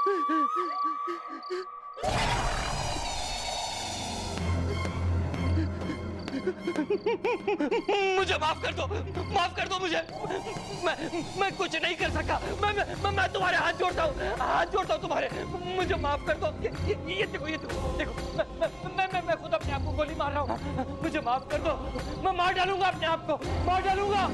मुझे माफ कर दो मुझे। मैं कुछ नहीं कर सका। मैं तुम्हारे हाथ जोड़ता हूँ तुम्हारे। मुझे माफ कर दो। ये देखो मैं खुद अपने आप को गोली मार रहा हूँ। मुझे माफ कर दो। मैं मार डालूंगा अपने आप को, मार डालूंगा।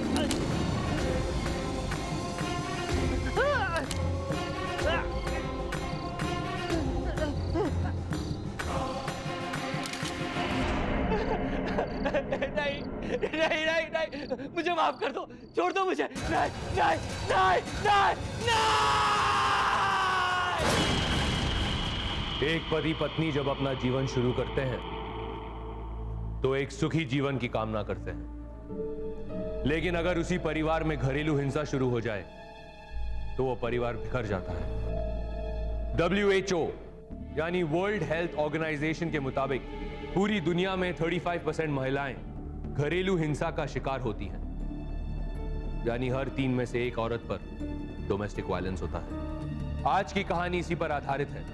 नहीं, मुझे माफ कर दो, छोड़ दो मुझे। नहीं। एक पति पत्नी जब अपना जीवन शुरू करते हैं तो एक सुखी जीवन की कामना करते हैं, लेकिन अगर उसी परिवार में घरेलू हिंसा शुरू हो जाए तो वो परिवार बिखर जाता है। WHO यानी वर्ल्ड हेल्थ ऑर्गेनाइजेशन के मुताबिक पूरी दुनिया में 35% महिलाएं घरेलू हिंसा का शिकार होती हैं, यानी हर 3 में से 1 औरत पर डोमेस्टिक वायलेंस होता है। आज की कहानी इसी पर आधारित है।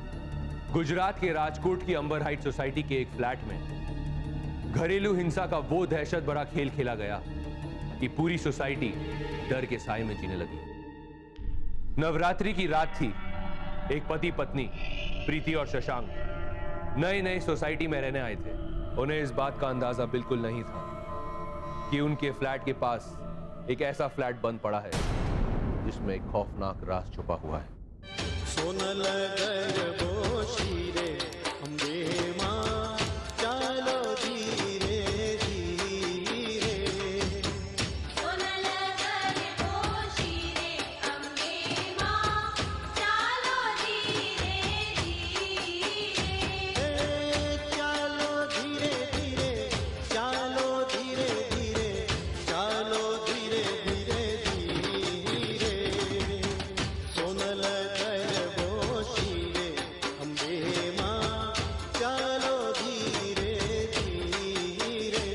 गुजरात के राजकोट की अंबर हाइट सोसाइटी के एक फ्लैट में घरेलू हिंसा का वो दहशत भरा खेल खेला गया कि पूरी सोसाइटी डर के साए में जीने लगी। नवरात्रि की रात थी। एक पति पत्नी प्रीति और शशांक नए सोसाइटी में रहने आए थे। उन्हें इस बात का अंदाजा बिल्कुल नहीं था कि उनके फ्लैट के पास एक ऐसा फ्लैट बंद पड़ा है जिसमें एक खौफनाक राज छुपा हुआ है। सोनल गर्भोशी रे अम्बे मां चलो धीरे धीरे। सोनल गर्भोशी रे अम्बे मां चलो धीरे धीरे। चलो धीरे धीरे, चलो धीरे धीरे, चलो धीरे धीरे धीरे। सोनल गर्भोशी रे अम्बे मां चलो धीरे धीरे।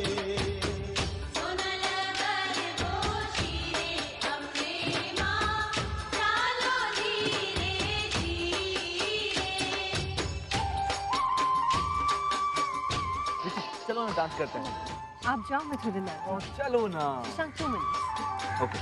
सोनल गर्भोशी रे अम्बे मां चलो धीरे धीरे। चलो ना डांस करते हैं। आप जाओ, मैं थोड़ी देर में चलो ना। शशांक 2 मिनट्स। ओके।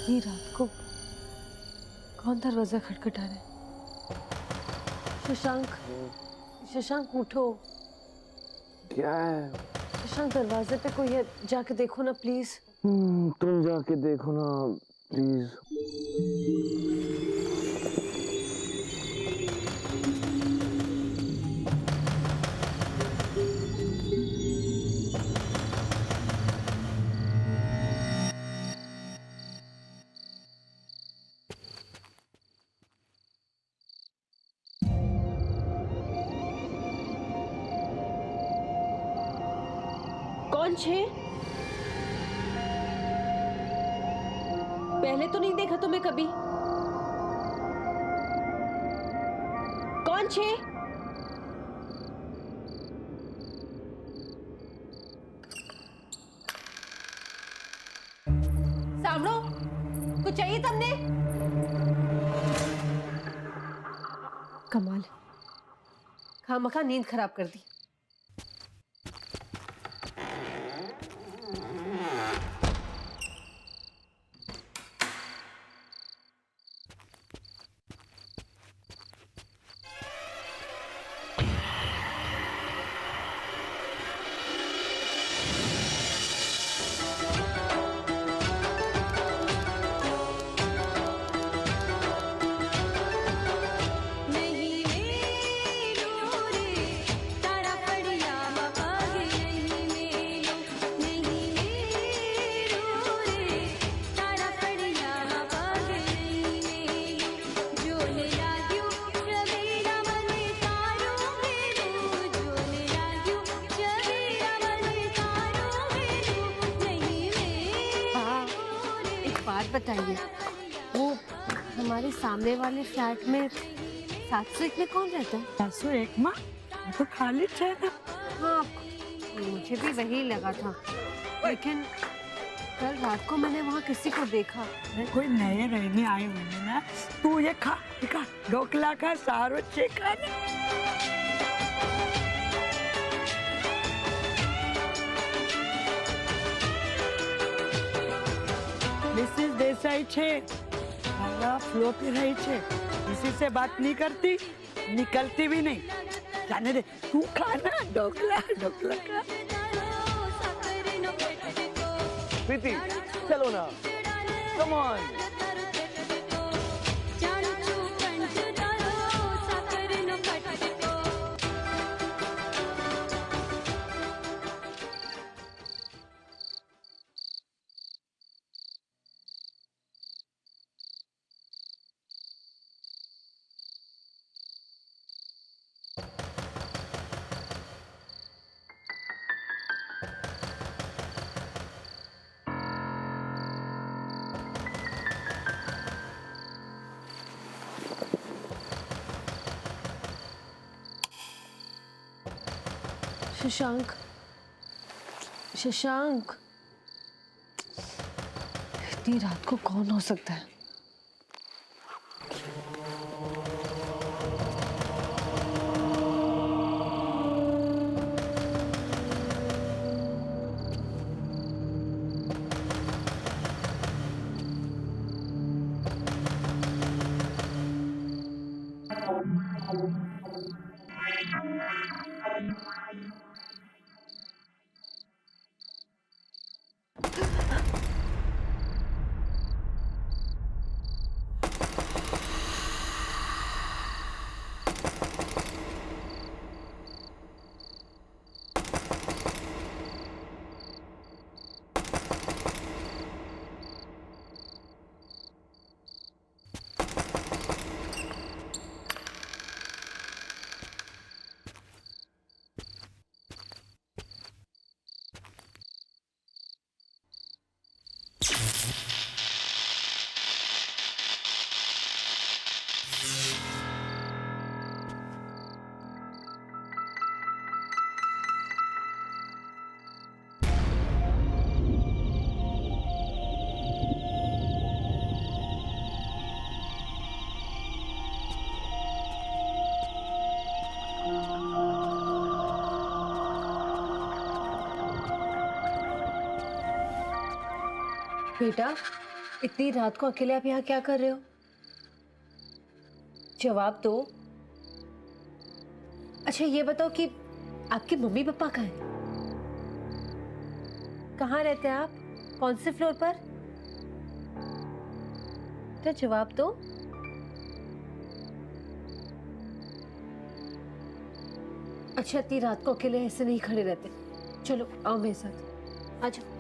इतनी रात को कौन दरवाजा खटखटा रहा है? शशांक उठो। क्या है? शशांक दरवाजे पे कोई है, जाके देखो ना प्लीज। तुम जाके देखो ना प्लीज। कौन छे? पहले तो नहीं देखा तुम्हें कभी। कौन छे? सामनो, कुछ चाहिए तुमने? कमाल, खामखा नींद खराब कर दी। बताइए, वो हमारे सामने वाले फ्लैट में 701 में कौन रहता है? 701 माँ, वो तो खाली है ना। हाँ, मुझे भी वही लगा था, लेकिन कल रात को मैंने वहाँ किसी को देखा। कोई नए रहने आए होंगे ना। तू ये खा ढोकला का सारो चिकन। मिसेस देसाई छे, हवा फ्लो पे रही छे, किसी से बात नहीं करती, निकलती भी नहीं। जाने दे, तू खाना ढोकला का। प्रीति चलो ना, कम ऑन। शशांक, शशांक, इतनी रात को कौन हो सकता है? बेटा, इतनी रात को अकेले आप यहाँ क्या कर रहे हो? जवाब दो। अच्छा ये बताओ कि आपके मम्मी पापा कहाँ हैं? कहाँ रहते हैं आप? कौन से फ्लोर पर? तो जवाब दो। अच्छा, इतनी रात को अकेले ऐसे नहीं खड़े रहते। चलो आओ मेरे साथ, आ जाओ।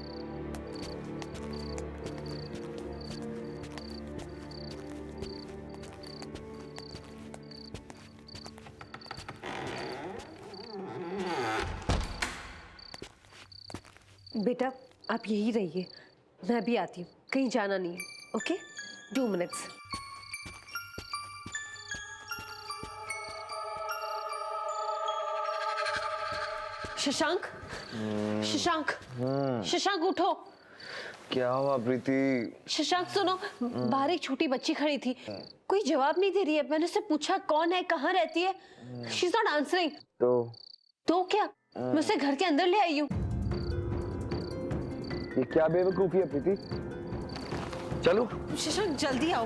बेटा आप यही रहिए, मैं भी आती हूँ, कहीं जाना नहीं है। Okay, 2 minutes. शशांक, शशांक, शशांक उठो। क्या हुआ प्रीति? शशांक सुनो, बाहर एक छोटी बच्ची खड़ी थी, कोई जवाब नहीं दे रही है। मैंने उससे पूछा कौन है, कहाँ रहती है, शी इज नॉट आंसरिंग। तो क्या, मैं उसे घर के अंदर ले आई हूँ। ये क्या बेवकूफी है प्रीति? चलो शशांक जल्दी आओ।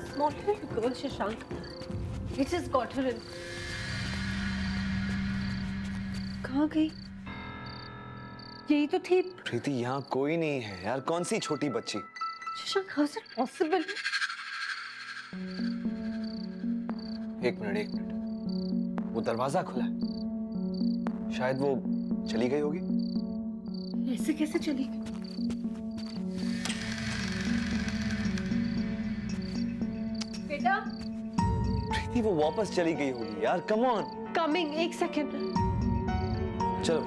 Small little girl, Shashank, it has got her in. कहाँ गई? यही तो थी। प्रीति यहाँ कोई नहीं है यार, कौन सी छोटी बच्ची? Shashank, how is it possible? एक मिनट, वो दरवाजा खुला है, शायद वो चली गई होगी। ऐसे कैसे चली गई? बेटा, प्रीति वो वापस चली गई होगी यार, कम ऑन। Coming, 1 second. चलो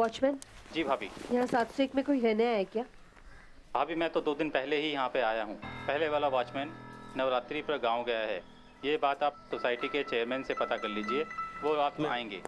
वॉचमैन, जी भाभी। यहाँ 701 में कोई रहने आया है क्या? भाभी मैं तो 2 दिन पहले ही यहाँ पे आया हूँ। पहले वाला वॉचमैन नवरात्रि पर गांव गया है। ये बात आप सोसाइटी के चेयरमैन से पता कर लीजिए, वो रात में आएंगे।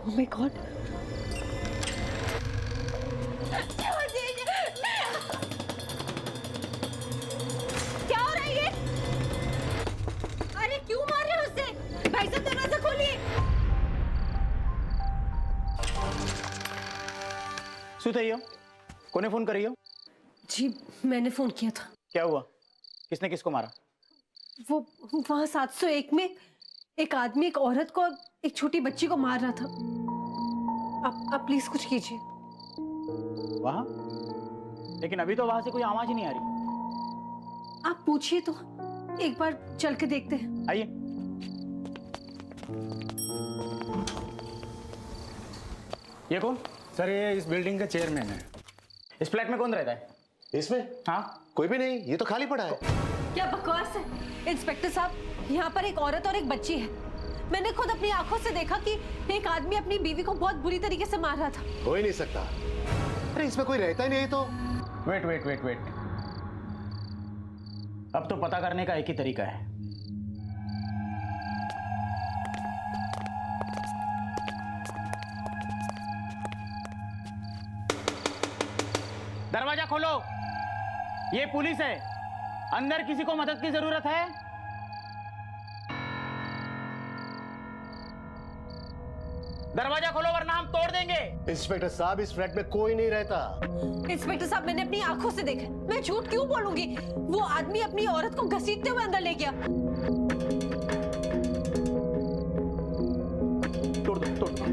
Oh my God! क्या हो रहा है ये? अरे क्यों मार रहे हो उससे? भाई साहब दरवाजा खोलिए। શું થઈ ગયો? કોને ફોન કર્યો? जी मैंने फोन किया था। क्या हुआ? किसने किसको मारा? वो वहाँ 701 में एक आदमी एक औरत को एक छोटी बच्ची को मार रहा था। आप प्लीज कुछ कीजिए। वहाँ? लेकिन अभी तो वहां से कोई आवाज ही नहीं आ रही। आप पूछिए तो, एक बार चल के देखते हैं। आइए। ये कौन? सर ये इस बिल्डिंग का चेयरमैन है। इस फ्लैट में कौन रहता है? इसमें हाँ, कोई भी नहीं, ये तो खाली पड़ा है। क्या बकवास है इंस्पेक्टर साहब, यहाँ पर एक औरत और एक बच्ची है। मैंने खुद अपनी आंखों से देखा कि एक आदमी अपनी बीवी को बहुत बुरी तरीके से मार रहा था। हो ही नहीं सकता। अरे इसमें कोई रहता ही नहीं तो। वेट वेट वेट वेट, अब तो पता करने का एक ही तरीका है। दरवाजा खोलो, ये पुलिस है। अंदर किसी को मदद की जरूरत है? दरवाजा खोलो वरना हम तोड़ देंगे। इंस्पेक्टर साहब इस फ्लैट में कोई नहीं रहता। इंस्पेक्टर साहब मैंने अपनी आंखों से देखा, मैं झूठ क्यों बोलूंगी? वो आदमी अपनी औरत को घसीटते हुए अंदर ले गया। तोड़ दो, तोड़ दो।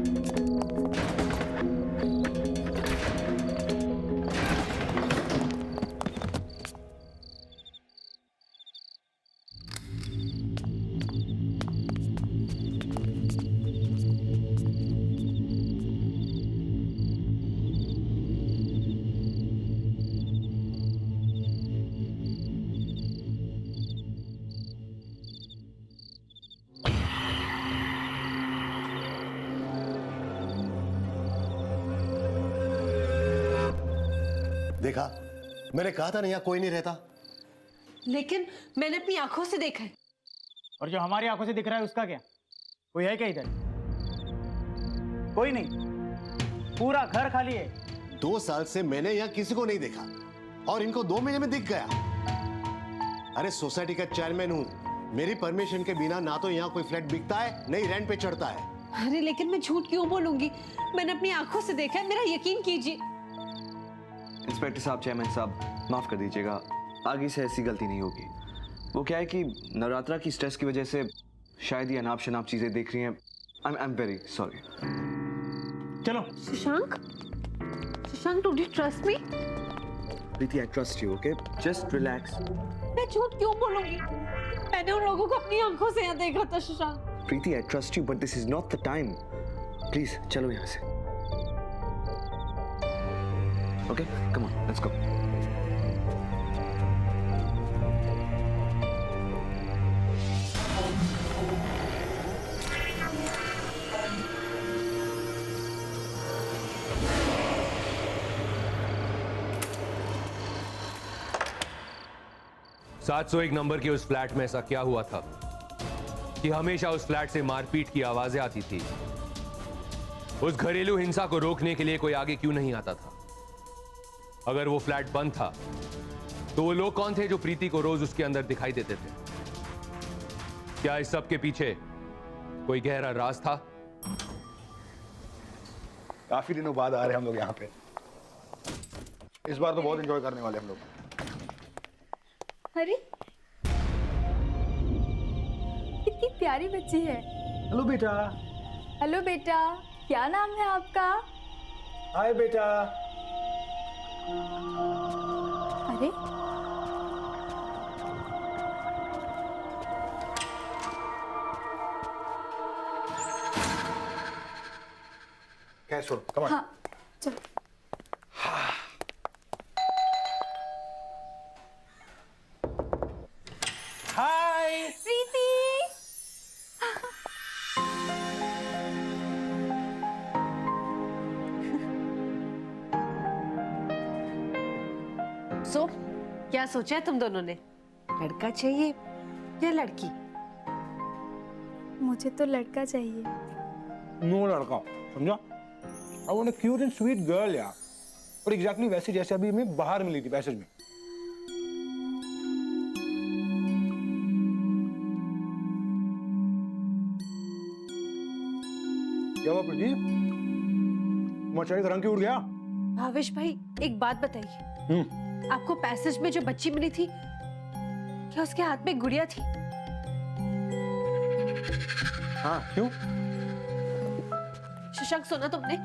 देखा, मैंने कहा था ना यहाँ कोई नहीं रहता। लेकिन मैंने अपनी आंखों से देखा है। और जो हमारी आंखों से दिख रहा है उसका क्या? कोई है क्या इधर? कोई नहीं, पूरा घर खाली है। 2 साल से मैंने यहाँ किसी को नहीं देखा और इनको 2 महीने में दिख गया। अरे सोसाइटी का चेयरमैन हूँ, मेरी परमिशन के बिना ना तो यहाँ कोई फ्लैट बिकता है नहीं रेंट पे चढ़ता है। अरे लेकिन मैं झूठ क्यों बोलूंगी? मैंने अपनी आंखों से देखा है, मेरा यकीन कीजिए। इंस्पेक्टर साहब, चेयरमैन साहब, माफ कर दीजिएगा, आगे से ऐसी गलती नहीं होगी। वो क्या है कि नवरात्रा की स्ट्रेस की वजह से शायद ये अनाप शनाप चीजें देख रही हैं। I am very sorry. चलो। Shashank, Shashank, do you trust me? Preeti, I trust you, okay? Just relax. मैं झूठ क्यों बोलूंगी? मैंने उन लोगों को अपनी आंखों से यहाँ देखा था Shashank. Preeti, I trust you, but this is not the time. Please चलो यहाँ से। Okay, come on, let's go. सात 701 नंबर के उस फ्लैट में ऐसा क्या हुआ था कि हमेशा उस फ्लैट से मारपीट की आवाजें आती थी? उस घरेलू हिंसा को रोकने के लिए कोई आगे क्यों नहीं आता था? अगर वो फ्लैट बंद था तो वो लोग कौन थे जो प्रीति को रोज उसके अंदर दिखाई देते थे? क्या इस सब के पीछे कोई गहरा राज था? काफी दिनों बाद आ रहे हैं हम लोग यहाँ पे। इस बार तो बहुत एंजॉय करने वाले हम लोग। अरे कितनी प्यारी बच्ची है। हेलो बेटा। हेलो बेटा, क्या नाम है आपका? हाय बेटा। अरे कैसे हो? Come on. हाँ चलो। हाय। प्रीति, सो क्या सोचा है तुम दोनों ने? लड़का चाहिए या लड़की? मुझे तो लड़का चाहिए। नो लड़का, समझा? I want a cute and sweet girl यार। और एग्जैक्टली वैसे जैसे अभी हमें बाहर मिली थी पैसेज में। क्या हुआ प्रीति? तुम्हारा चेहरे का रंग क्यों उड़ गया? भावेश भाई, एक बात बताइए, आपको पैसेज में जो बच्ची मिली थी, क्या उसके हाथ में गुड़िया थी? हाँ, क्यों? शशांक, सुना तुमने?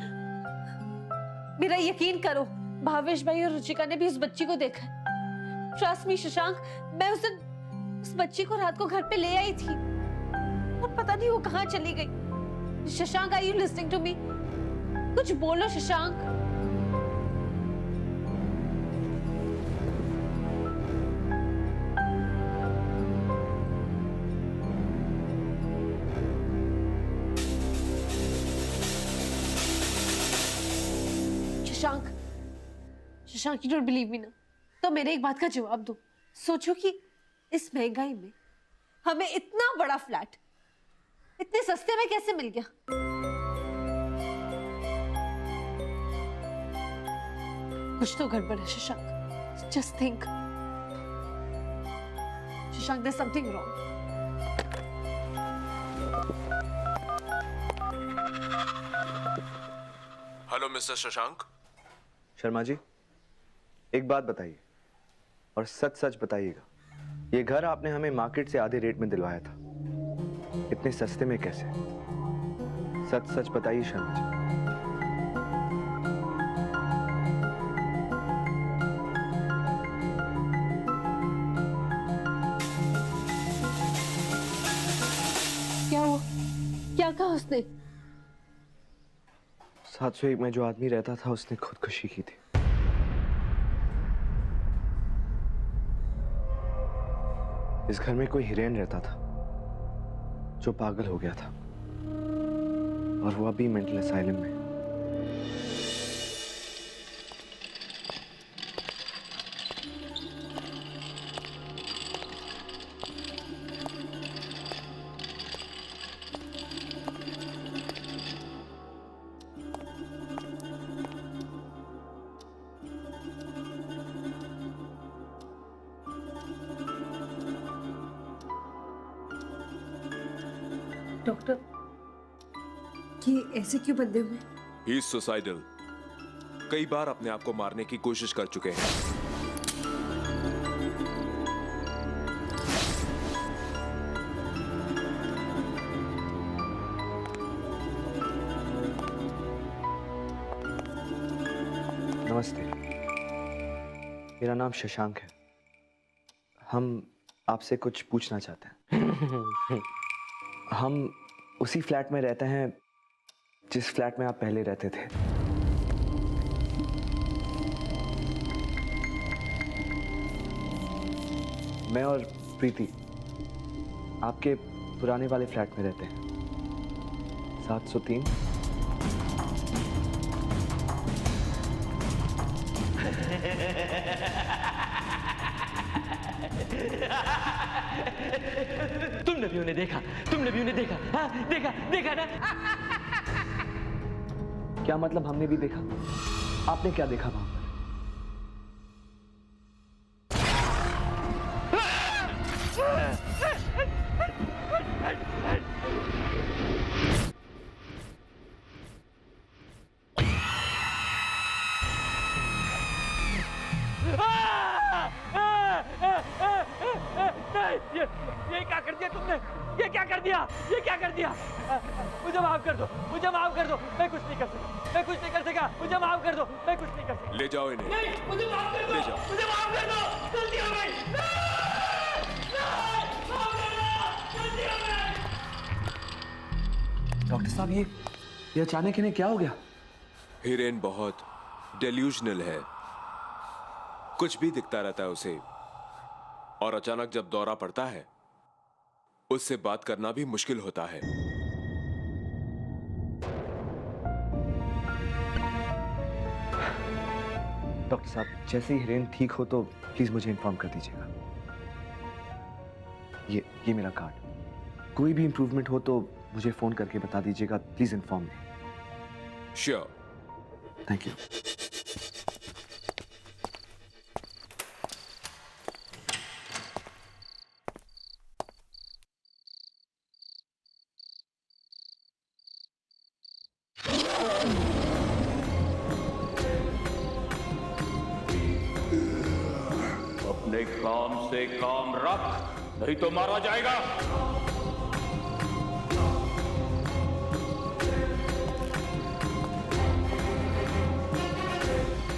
मेरा यकीन करो, भावेश भाई और रुचिका ने भी उस बच्ची को देखा। ट्रस्ट मी शशांक, मैं उस बच्ची को रात को घर पे ले आई थी और पता नहीं वो कहाँ चली गई। Shashank, are you listening to me? कुछ बोलो Shashank. Shashank, Shashank, you don't believe me ना? तो मेरे एक बात का जवाब दो। सोचो कि इस महंगाई में हमें इतना बड़ा फ्लैट इतने सस्ते में कैसे मिल गया? कुछ तो गड़बड़ है Shashank. Just think Shashank, there's something wrong. Hello mister Shashank. Sharma ji, एक बात बताइए और सच सच बताइएगा, ये घर आपने हमें मार्केट से आधे रेट में दिलवाया था, इतने सस्ते में कैसे? सच सच बताइए शर्मा जी। क्या हुआ? क्या कहा उसने? 701 में जो आदमी रहता था उसने खुदकुशी की थी। इस घर में कोई हिरेन रहता था जो पागल हो गया था और वो अभी मेंटल असाइलम में। डॉक्टर, ये ऐसे क्यों बंधे हुए? He is suicidal. कई बार अपने आप को मारने की कोशिश कर चुके हैं। नमस्ते, मेरा नाम शशांक है। हम आपसे कुछ पूछना चाहते हैं। हम उसी फ्लैट में रहते हैं जिस फ्लैट में आप पहले रहते थे। मैं और प्रीति आपके पुराने वाले फ्लैट में रहते हैं, 703। तुमने भी उन्हें देखा? तुमने भी उन्हें देखा? हाँ, देखा, देखा ना? क्या मतलब हमने भी देखा? आपने क्या देखा वहां पर? नहीं, ये क्या कर दिया तुमने? ये क्या कर दिया? ये क्या कर दिया? मुझे माफ कर दो, मुझे माफ कर दो, मैं कुछ नहीं कर सका, मैं कुछ नहीं कर सका, मुझे माफ कर दो, मैं कुछ नहीं कर सका। ले जाओ इन्हें। नहीं, मुझे माफ कर दो, ले जाओ। मुझे माफ कर दो, गलती हो गई। डॉक्टर साहब ये अचानक इन्हें क्या हो गया? हिरेन बहुत डेल्यूजनल है, कुछ भी दिखता रहता है उसे, और अचानक जब दौरा पड़ता है उससे बात करना भी मुश्किल होता है। डॉक्टर साहब जैसे ही हिरेन ठीक हो तो प्लीज मुझे इन्फॉर्म कर दीजिएगा। ये मेरा कार्ड, कोई भी इंप्रूवमेंट हो तो मुझे फोन करके बता दीजिएगा, please inform me. Sure. Thank you. अपने काम से काम रख, नहीं तो मारा जाएगा।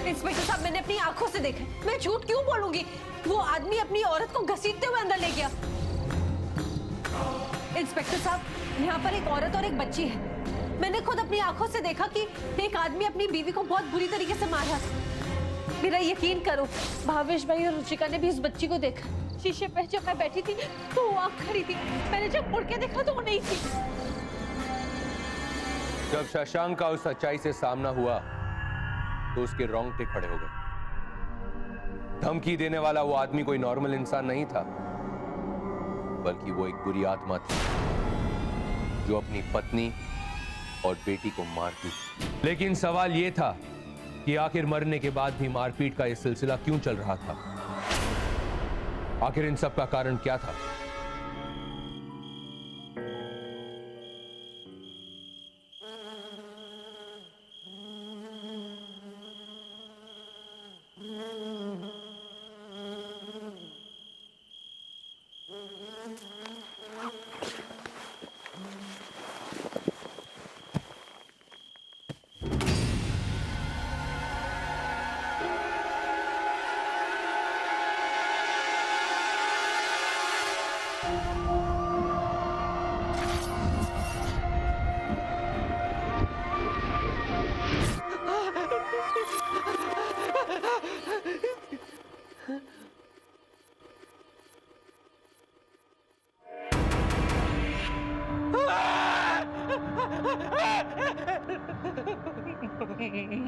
इंस्पेक्टर साहब मैंने अपनी आंखों से देखा, मैं झूठ क्यों बोलूंगी? वो आदमी अपनी औरत को घसीटते हुए अंदर ले गया। इंस्पेक्टर साहब यहाँ पर एक औरत और एक बच्ची है, मैंने खुद अपनी आंखों से देखा कि एक आदमी अपनी बीवी को बहुत बुरी तरीके से मार रहा था। मेरा यकीन करो, भावेश भाई और रुचिका ने भी उस बच्ची को देखा। शीशे पे जब मैं बैठी थी तो वो आंख खड़ी थी, मैंने जब मुड़ के देखा तो वो नहीं थी। जब शशांक का उस सच्चाई से सामना हुआ तो उसके रोंगटे खड़े हो गए। धमकी देने वाला वो आदमी कोई नॉर्मल इंसान नहीं था, बल्कि वो एक बुरी आत्मा थी जो अपनी पत्नी और बेटी को मारती। लेकिन सवाल ये था कि आखिर मरने के बाद भी मारपीट का ये सिलसिला क्यों चल रहा था? आखिर इन सब का कारण क्या था?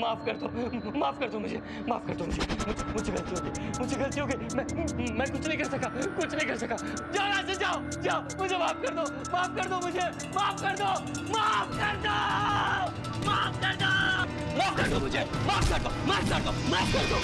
माफ कर दो मुझे, माफ कर दो मुझे गलती हो गई, मुझे गलती हो गई। मैं कुछ नहीं कर सका, कुछ नहीं कर सका। जाओ यहाँ से, जाओ, मुझे माफ कर दो मुझे, माफ कर दो, माफ कर दो मुझे, माफ कर दो।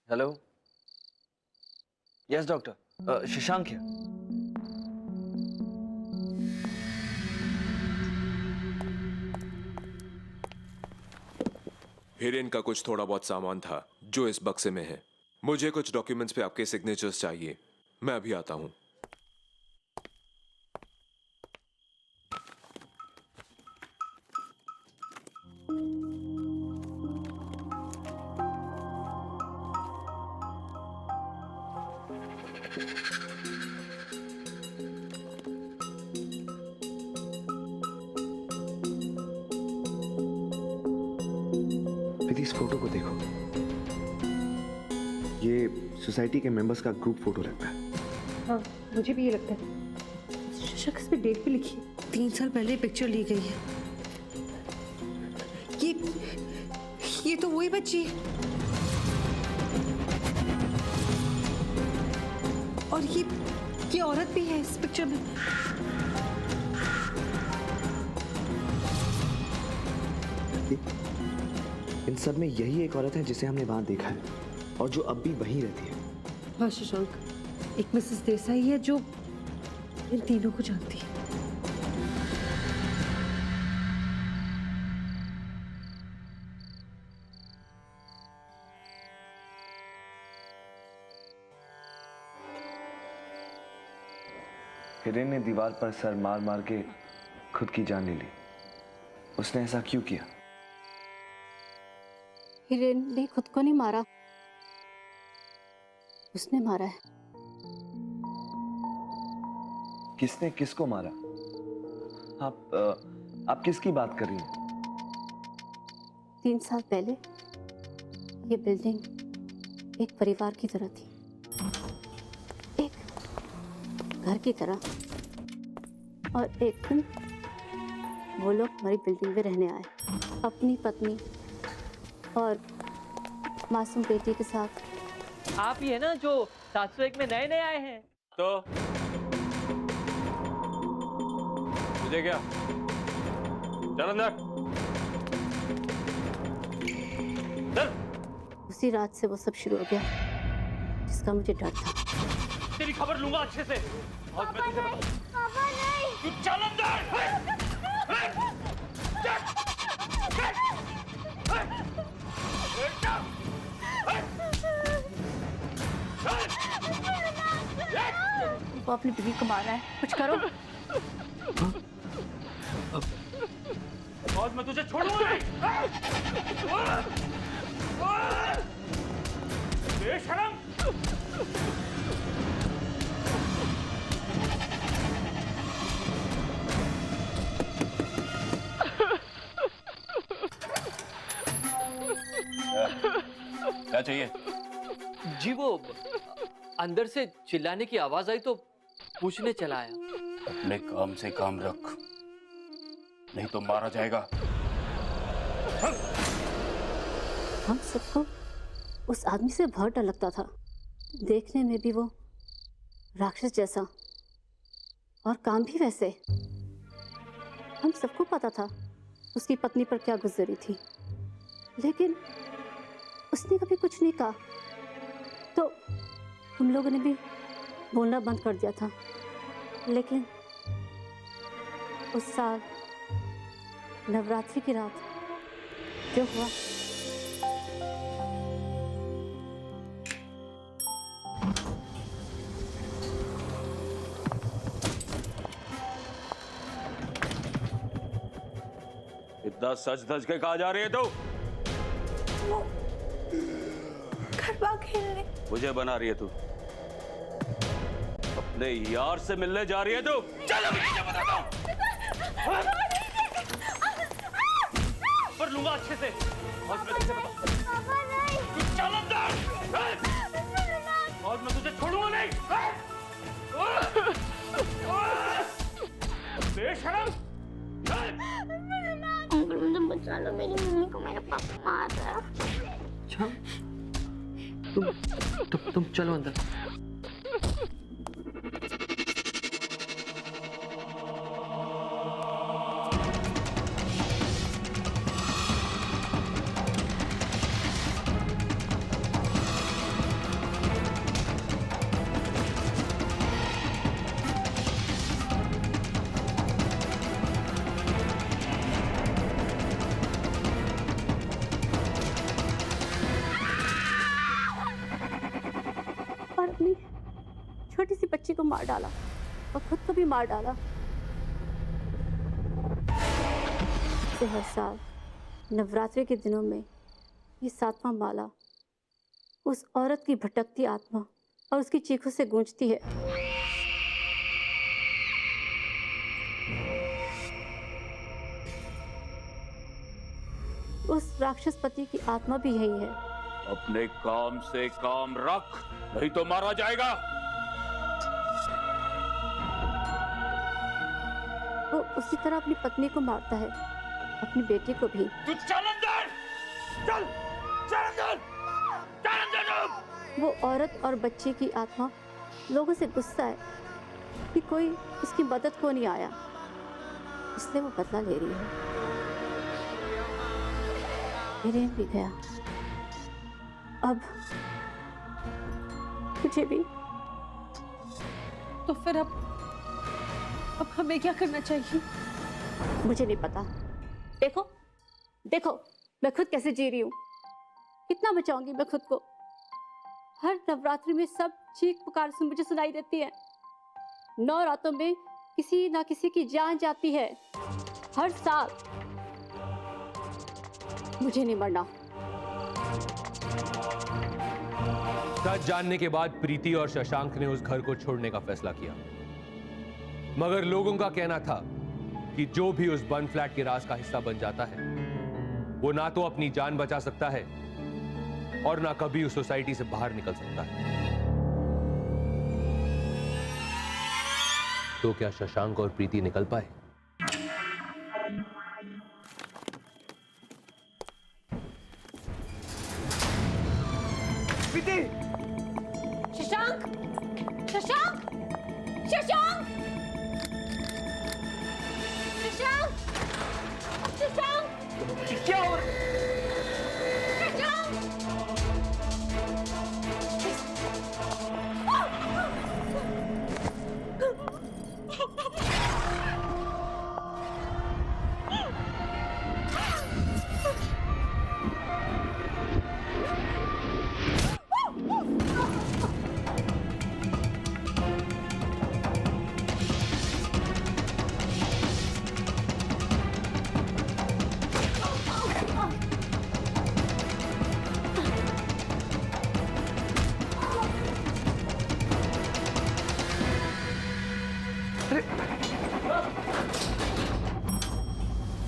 हेलो, यस डॉक्टर, शशांक है। हिरेन का कुछ थोड़ा बहुत सामान था जो इस बक्से में है। मुझे कुछ डॉक्यूमेंट्स पे आपके सिग्नेचर्स चाहिए, मैं अभी आता हूं। इस फोटो को देखो, ये सोसाइटी के मेंबर्स का ग्रुप फोटो लगता है। हाँ, मुझे भी ये लगता है। शख्स पे डेट भी लिखी है, 3 साल पहले पिक्चर ली गई है। ये तो वही बच्ची है। और ये औरत भी है इस पिक्चर में। इन सब में यही एक औरत है जिसे हमने वहां देखा है और जो अब भी वहीं रहती है। हाँ शशांक, एक मिसेस देसाई है जो इन तीनों को जानती है। हिरेन ने दीवार पर सर मार मार के खुद की जान ले ली। उसने ऐसा क्यों किया? हिरेन ने खुद को नहीं मारा, उसने मारा है। किसने किसको मारा? आप किसकी बात कर रही हैं? 3 साल पहले ये बिल्डिंग एक परिवार की तरह थी, एक घर की तरह। और एक दिन वो लोग हमारी बिल्डिंग में रहने आए, अपनी पत्नी और मासूम बेटी के साथ। आप ही है ना जो 701 में नए नए आए हैं? तो मुझे क्या, चल अंदर। उसी रात से वो सब शुरू हो गया जिसका मुझे डर था। तेरी खबर लूंगा अच्छे से। और मैं तुझे पापा नहीं। तू चल अंदर। वो अपनी बीवी को मार रहा है, कुछ करो। और मैं तुझे छोड़ूंगा नहीं। बेशरम। क्या चाहिए? जी वो अंदर से चिल्लाने की आवाज आई तो पूछने चला आया। अपने काम से काम रख, नहीं तो मारा जाएगा। हम सबको उस आदमी से बहुत डर लगता था। देखने में भी वो राक्षस जैसा और काम भी वैसे। हम सबको पता था उसकी पत्नी पर क्या गुजरी थी, लेकिन उसने कभी कुछ नहीं कहा, तो हम लोगों ने भी बोलना बंद कर दिया था। लेकिन उस साल नवरात्रि की रात जो हुआ, इतना सच धज के कहा जा रही है तू? गरबा खेलने। मुझे बना रही है तू? अपने यार से मिलने जा रही है तू? चल अभी तुझे बताता हूं। पर लूंगा अच्छे से। और मैं तुझे बताऊं। तू चल अंदर। और मैं तुझे छोड़ूंगा नहीं। बेशरम। अंकल मुझे बचा लो, मेरी मम्मी को मेरा पापा मार रहा है। अच्छा, तुम चलो अंदर। और अपनी छोटी सी बच्ची को मार डाला और खुद को भी मार डाला। से हर साल नवरात्रि के दिनों में ये 7वां माला उस औरत की भटकती आत्मा और उसकी चीखों से गूंजती है। उस राक्षस पति की आत्मा भी यही है। अपने काम से काम रख, नहीं तो मारा जाएगा। वो उसी तरह अपनी पत्नी को मारता है, अपनी बेटी को भी। तू चल अंदर। चल चल अंदर, चल अंदर। वो औरत और बच्चे की आत्मा लोगों से गुस्सा है कि कोई उसकी मदद को नहीं आया, इसलिए वो बदला ले रही है। वीरेन भी गया, अब मुझे भी। तो फिर अब हमें क्या करना चाहिए? मुझे नहीं पता। देखो देखो मैं खुद कैसे जी रही हूँ, कितना बचाऊंगी मैं खुद को। हर नवरात्रि में सब चीख पुकार से मुझे सुनाई देती है। 9 रातों में किसी ना किसी की जान जाती है हर साल। मुझे नहीं मरना। सच जानने के बाद प्रीति और शशांक ने उस घर को छोड़ने का फैसला किया, मगर लोगों का कहना था कि जो भी उस बंद फ्लैट के राज का हिस्सा बन जाता है वो ना तो अपनी जान बचा सकता है और ना कभी उस सोसाइटी से बाहर निकल सकता है। तो क्या शशांक और प्रीति निकल पाए? प्रीति! शशांक! शशांक! शशांक! शशांक! शशांक! क्या हो रहा है?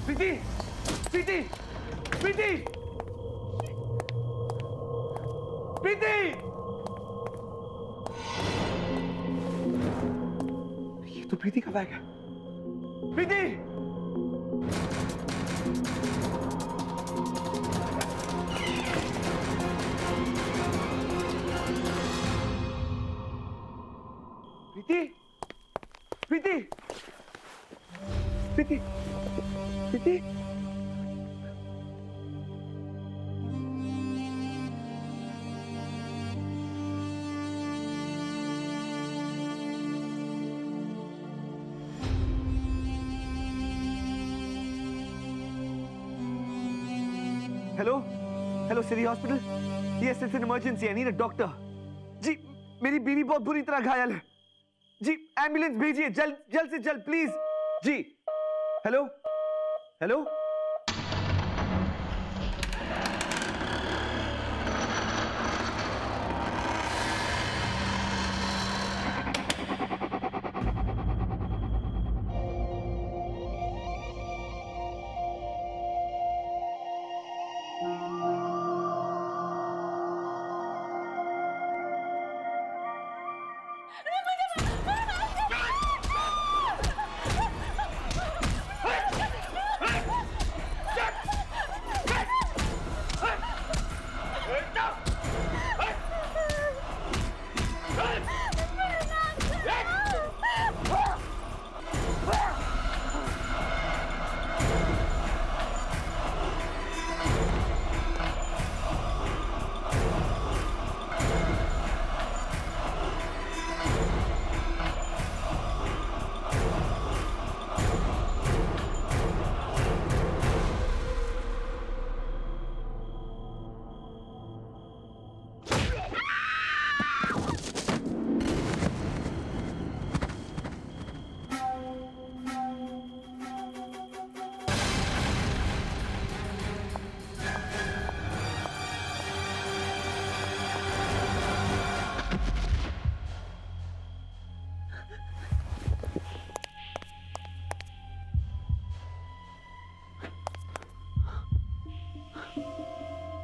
प्रीति! प्रीति! प्रीति! प्रीति! ये तो प्रीति का बैग है। Preeti! Preeti! Preeti! Preeti! Preeti! Hello hello city hospital. Yes it's an emergency, I need a doctor. जी मेरी बीवी बहुत बुरी तरह घायल है जी, एम्बुलेंस भेजिए जल्द से जल्द प्लीज जी। हेलो हेलो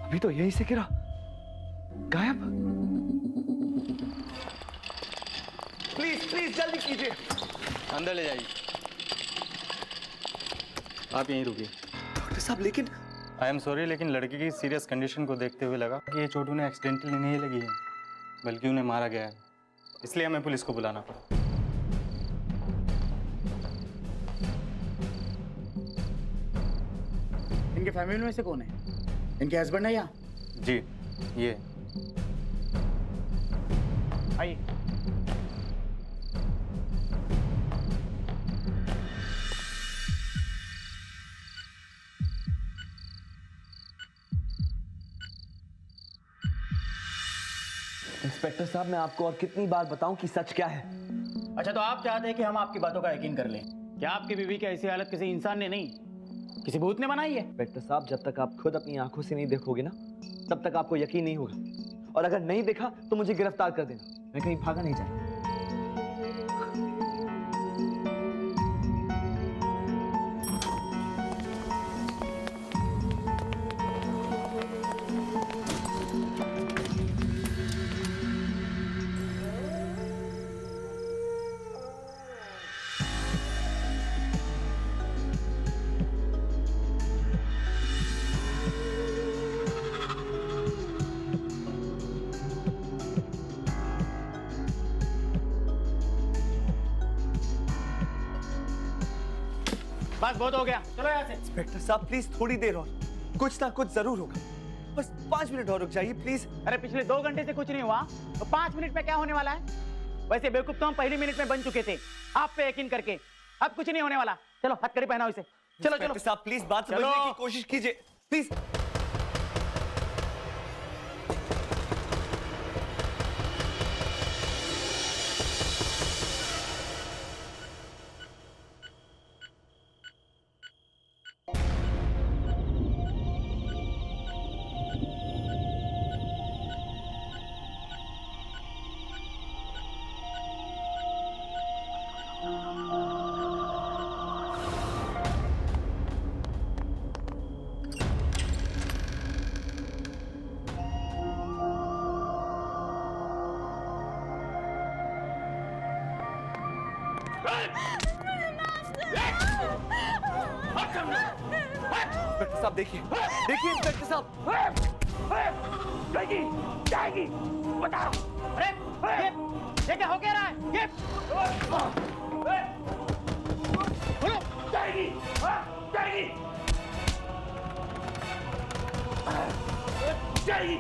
अभी तो यहीं से गिरा, गायब। प्लीज प्लीज जल्दी कीजिए। अंदर ले जाइए। आप यहीं रुकिए। डॉक्टर साहब लेकिन आई एम सॉरी, लेकिन लड़की की सीरियस कंडीशन को देखते हुए लगा कि ये चोट उन्हें एक्सीडेंटली नहीं लगी है, बल्कि उन्हें मारा गया है। इसलिए हमें पुलिस को बुलाना पड़ा। इनके फैमिली में से कौन है? इनके हस्बैंड है या? जी, ये आइए। इंस्पेक्टर साहब, मैं आपको और कितनी बार बताऊं कि सच क्या है? अच्छा, तो आप चाहते हैं कि हम आपकी बातों का यकीन कर लें? क्या आपकी बीवी की ऐसी हालत किसी इंसान ने नहीं, किसी भूत ने बनाई है? इंस्पेक्टर साहब, जब तक आप खुद अपनी आंखों से नहीं देखोगे ना, तब तक आपको यकीन नहीं होगा। और अगर नहीं देखा तो मुझे गिरफ्तार कर देना, मैं कहीं भागा नहीं जाऊंगा। बस बहुत हो गया, चलो यहाँ से। इंस्पेक्टर साहब, प्लीज थोड़ी देर और, कुछ ना कुछ जरूर होगा। बस 5 मिनट और रुक जाइए प्लीज। अरे पिछले 2 घंटे से कुछ नहीं हुआ, तो 5 मिनट में क्या होने वाला है? वैसे बेवकूफ तो हम पहली मिनट में बन चुके थे, आप पे यकीन करके। अब कुछ नहीं होने वाला। चलो हथकड़ी पहनाओ इसे। चलो चलो साहब, प्लीज बात चलो। समझने की कोशिश कीजिए प्लीज। इंस्पेक्टर साहब देखिए, देखिए इंस्पेक्टर साहब। जाएगी जाएगी, बताओ। अरे ये क्या हो क्या रहा है? ये जाएगी जाएगी जाएगी।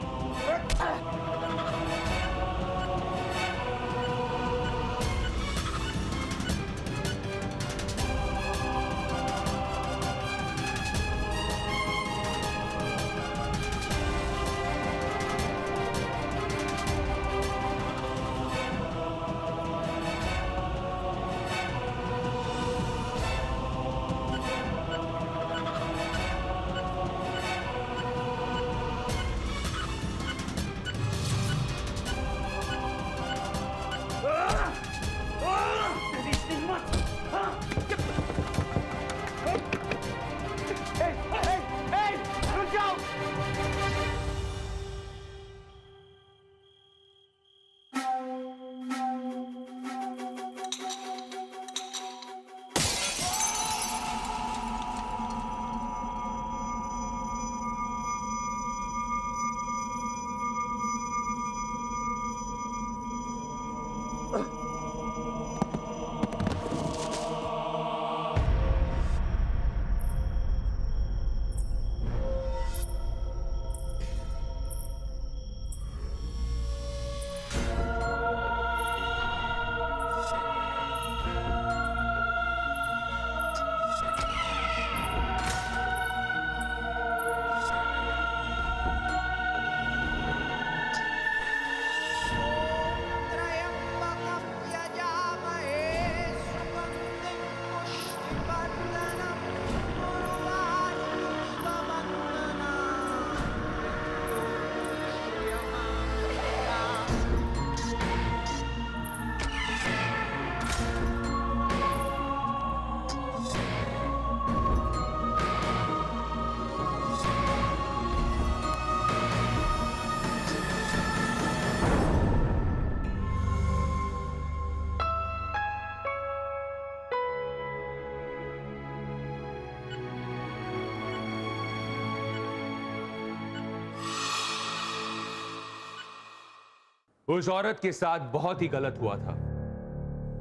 उस औरत के साथ बहुत ही गलत हुआ था।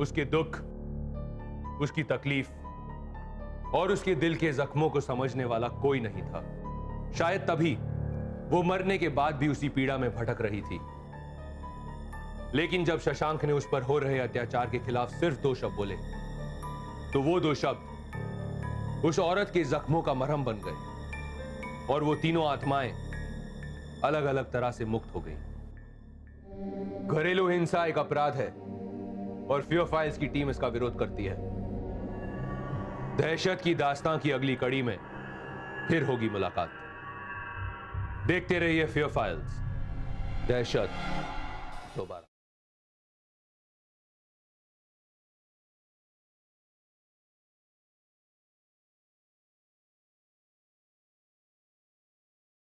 उसके दुख, उसकी तकलीफ और उसके दिल के जख्मों को समझने वाला कोई नहीं था। शायद तभी वो मरने के बाद भी उसी पीड़ा में भटक रही थी। लेकिन जब शशांक ने उस पर हो रहे अत्याचार के खिलाफ सिर्फ 2 शब्द बोले, तो वो 2 शब्द उस औरत के जख्मों का मरहम बन गए और वो तीनों आत्माएं अलग अलग तरह से मुक्त हो गई। घरेलू हिंसा एक अपराध है और फियोफाइल्स की टीम इसका विरोध करती है। दहशत की दास्तां की अगली कड़ी में फिर होगी मुलाकात। देखते रहिए फियोफाइल्स, दहशत दोबारा।